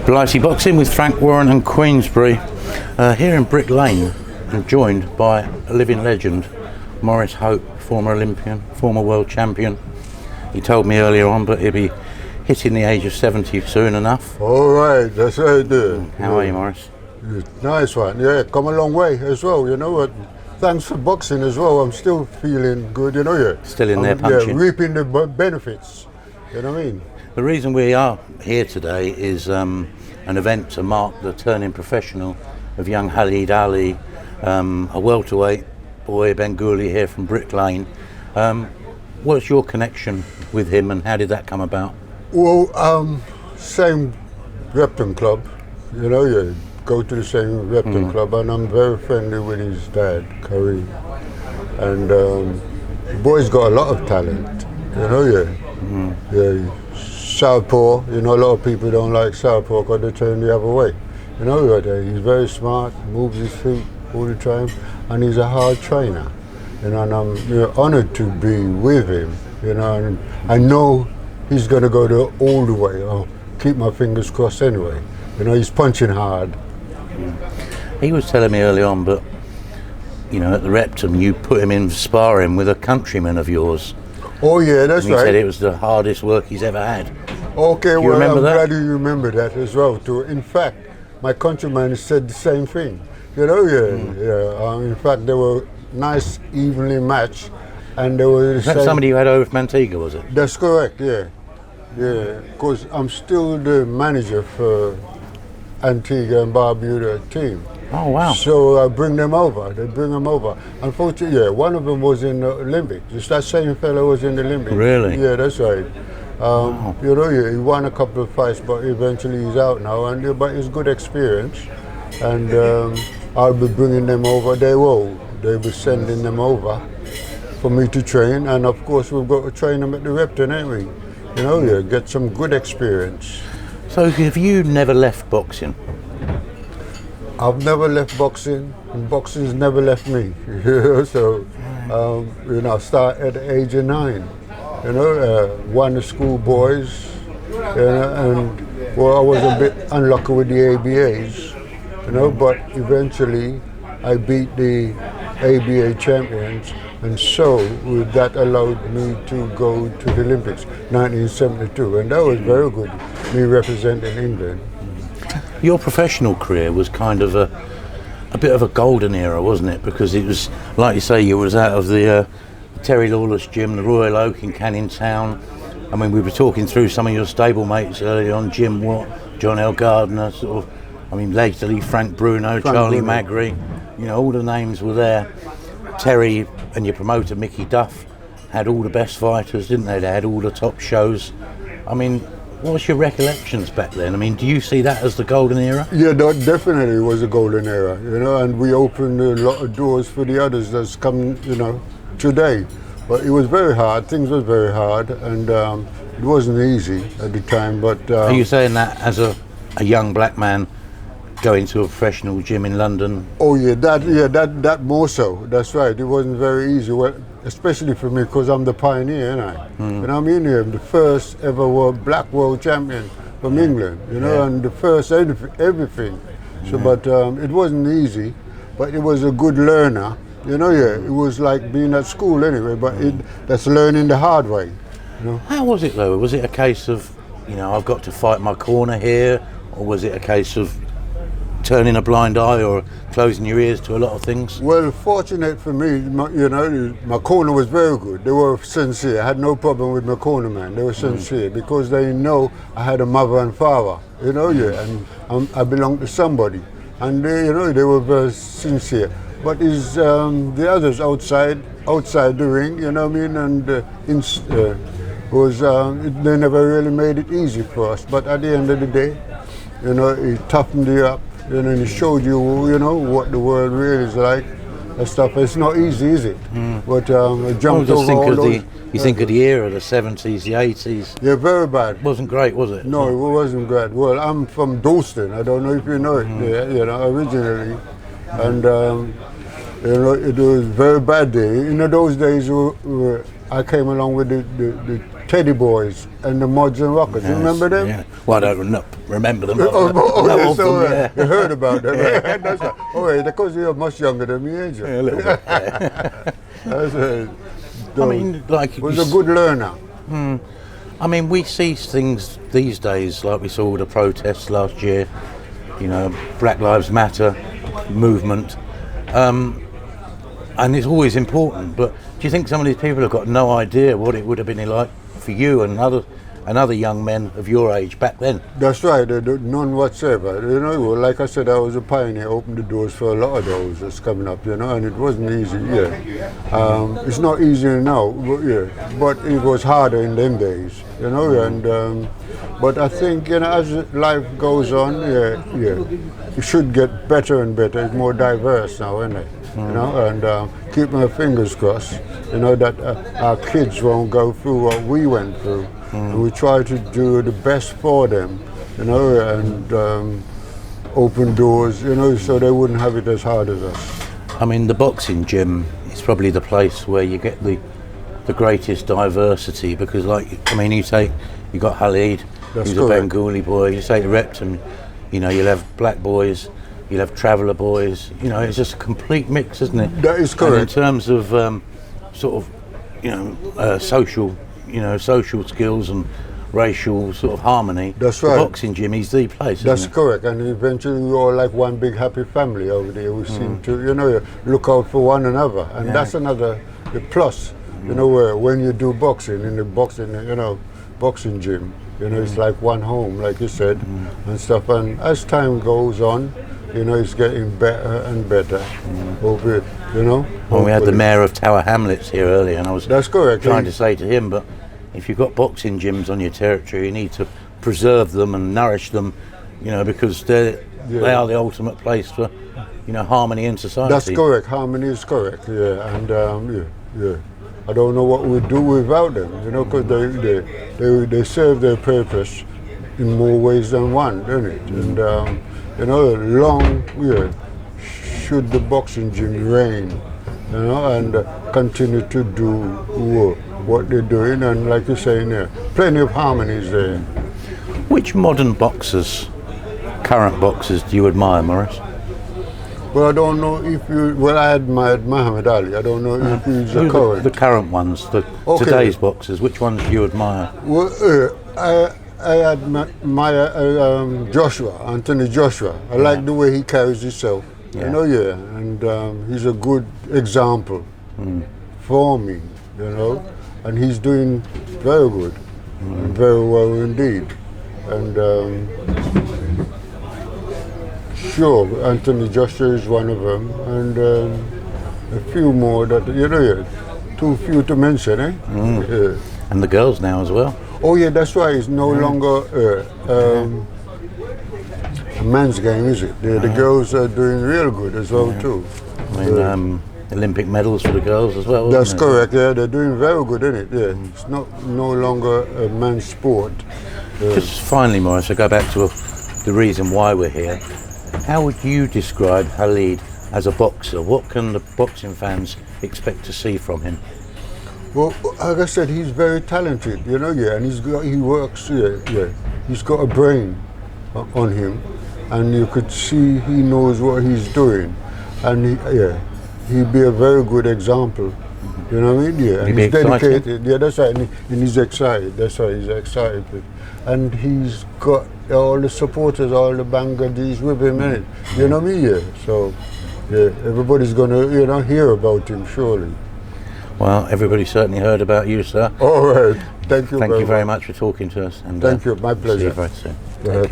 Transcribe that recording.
Blighty Boxing with Frank Warren and Queensbury. Here in Brick Lane, I'm joined by a living legend, Maurice Hope, former Olympian, former world champion. He told me earlier on, but he'll be hitting the age of 70 soon enough. All right, that's right there. How are you, Maurice? Nice one. Yeah, come a long way as well, you know what. Thanks for boxing as well. I'm still feeling good, you know. Yeah. Still in there punching. Yeah, reaping the benefits, you know what I mean? The reason we are here today is an event to mark the turning professional of young Khalid Ali, a welterweight boy, Bengali here from Brick Lane. What's your connection with him and how did that come about? Well, same Repton club, you know, yeah, go to the same Repton club, and I'm very friendly with his dad, Khalid. And the boy's got a lot of talent, you know, yeah. Southpaw, you know, a lot of people don't like Southpaw because they turn the other way. You know, he's very smart, moves his feet all the time, and he's a hard trainer. You know, and I'm honoured to be with him. You know, and I know he's going to go all the way. I'll keep my fingers crossed anyway. You know, he's punching hard. He was telling me early on, but you know, at the Repton, you put him in sparring with a countryman of yours. Oh yeah, that's right. He said it was the hardest work he's ever had. Okay, well, I'm glad you remember that as well too. In fact, my countryman said the same thing. You know, in fact, they were nice, evenly matched, and they were. Is that somebody you had over from Antigua, was it? That's correct. Yeah. Because I'm still the manager for Antigua and Barbuda team. Oh wow! So I bring them over. They bring them over. Unfortunately, one of them was in the Olympics. Just that same fellow was in the Olympics. Really? Yeah, that's right. Wow. You know, he won a couple of fights, but eventually he's out now. But it's good experience, and I'll be bringing them over. They'll be sending them over for me to train, and of course we've got to train them at the Repton, ain't we? You know, get some good experience. So have you never left boxing? I've never left boxing, and boxing's never left me. So, you know, I started at the age of 9. You know, won the school boys, you know, and well, I was a bit unlucky with the ABAs, you know, but eventually I beat the ABA champions, and so that allowed me to go to the Olympics, 1972, and that was very good, me representing England. Your professional career was kind of a bit of a golden era, wasn't it? Because it was, like you say, you was out of the Terry Lawless gym, the Royal Oak in Canning Town. I mean, we were talking through some of your stablemate earlier on, Jim Watt, John L. Gardner, sort of, I mean, lately Frank Bruno, Charlie Magri, you know, all the names were there. Terry and your promoter, Mickey Duff, had all the best fighters, didn't they? They had all the top shows. I mean, what's your recollections back then? I mean, do you see that as the golden era? Yeah, that definitely was a golden era, you know, and we opened a lot of doors for the others that's come, you know, today. But it was very hard, things was very hard, and it wasn't easy at the time, but... Are you saying that as a young black man going to a professional gym in London? Oh yeah, that more so, that's right. It wasn't very easy, well, especially for me, because I'm the pioneer, ain't I? And I'm in here, the first ever black world champion from England, you know, and the first everything. So, but it wasn't easy, but it was a good learner. You know, it was like being at school anyway, but that's learning the hard way. You know? How was it though? Was it a case of, you know, I've got to fight my corner here, or was it a case of turning a blind eye or closing your ears to a lot of things? Well, fortunate for me, you know, my corner was very good. They were sincere. I had no problem with my corner man. They were sincere because they know I had a mother and father, you know, and I belonged to somebody. And they, you know, they were very sincere. But it's the others outside the ring, you know what I mean, and they never really made it easy for us. But at the end of the day, you know, it toughened you up, you know, and it showed you, you know, what the world really is like and stuff. It's not easy, is it? But I jumped over all those. You think of the era, the 70s, the 80s. Yeah, very bad. Wasn't great, was it? No, it wasn't great. Well, I'm from Dalston. I don't know if you know it, you know, originally. And, you know, it was a very bad day. You know, those days I came along with the Teddy Boys and the Mods and Rockets. You remember them? Yeah. Well, I don't know. remember them. Yeah, Of so them, yeah. you heard about them. That's right. Oh, yeah, because you're much younger than me, ain't you? Yeah, a little bit. Yeah. That's right. I mean, like, was a good learner. I mean, we see things these days, like we saw the protests last year, you know, Black Lives Matter movement, and it's always important. But do you think some of these people have got no idea what it would have been like for you and other young men of your age back then? That's right, none whatsoever. You know, like I said, I was a pioneer, opened the doors for a lot of those that's coming up, you know, and it wasn't easy, yeah. It's not easier now, but it was harder in them days, you know, and but I think, you know, as life goes on, it should get better and better. It's more diverse now, isn't it? You know, and keep my fingers crossed, you know, that our kids won't go through what we went through. And we try to do the best for them, you know, and open doors, you know, so they wouldn't have it as hard as us. I mean, the boxing gym is probably the place where you get the greatest diversity, because, like, I mean, you got Khalid, That's who's correct. a Bengali boy. You say to Repton, you know, you'll have black boys, you'll have traveller boys. You know, it's just a complete mix, isn't it? That is correct. And in terms of sort of, you know, social skills and racial sort of harmony. That's right. The boxing gym is the place. That's isn't it? correct, and eventually we're all like one big happy family over there. We seem to, you know, look out for one another, and that's another the plus. You know, where when you do boxing in the boxing, you know, boxing gym, you know, it's like one home, like you said, and stuff. And as time goes on, you know, it's getting better and better. Over, you know. Well, we had the mayor of Tower Hamlets here earlier, and I was That's correct. trying to say to him, but if you've got boxing gyms on your territory, you need to preserve them and nourish them, you know, because they are the ultimate place for, you know, harmony in society. That's correct. Harmony is correct. Yeah, and yeah. I don't know what we'd do without them, you know, because they serve their purpose in more ways than one, don't it? And you know, should the boxing gym reign, you know, and continue to do what they're doing, and like you're saying, plenty of harmonies there. Which modern boxers, current boxers, do you admire, Maurice? Well, I don't know if you. Well, I admired Muhammad Ali. I don't know if he's a current. The current ones, today's boxers. Which ones do you admire? Well, I admire Joshua, Anthony Joshua. I like the way he carries himself. You know, and he's a good example for me. You know, and he's doing very good, and very well indeed. And sure, Anthony Joshua is one of them, and a few more that, you know, too few to mention, eh? Yeah. And the girls now as well. Oh yeah, that's right. It's no longer a man's game, is it? The girls are doing real good as well too. I mean, Olympic medals for the girls as well. That's isn't it? correct. Yeah, they're doing very good, isn't it? Yeah, it's no longer a man's sport. Just finally, Maurice, I go back to the reason why we're here. How would you describe Khalid as a boxer? What can the boxing fans expect to see from him? Well, like I said, he's very talented, you know, and he works, he's got a brain on him, and you could see he knows what he's doing, and he'd be a very good example, you know what I mean? Yeah, and he's dedicated. Yeah, that's right, and he's excited. That's why he's excited, and he's got all the supporters, all the Bangladeshis with him in it. You know what I mean? Yeah. So, everybody's gonna, you know, hear about him surely. Well, everybody certainly heard about you, sir. All right. Thank you. Thank you very much for talking to us. And thank you. My pleasure. See you very soon. Take care.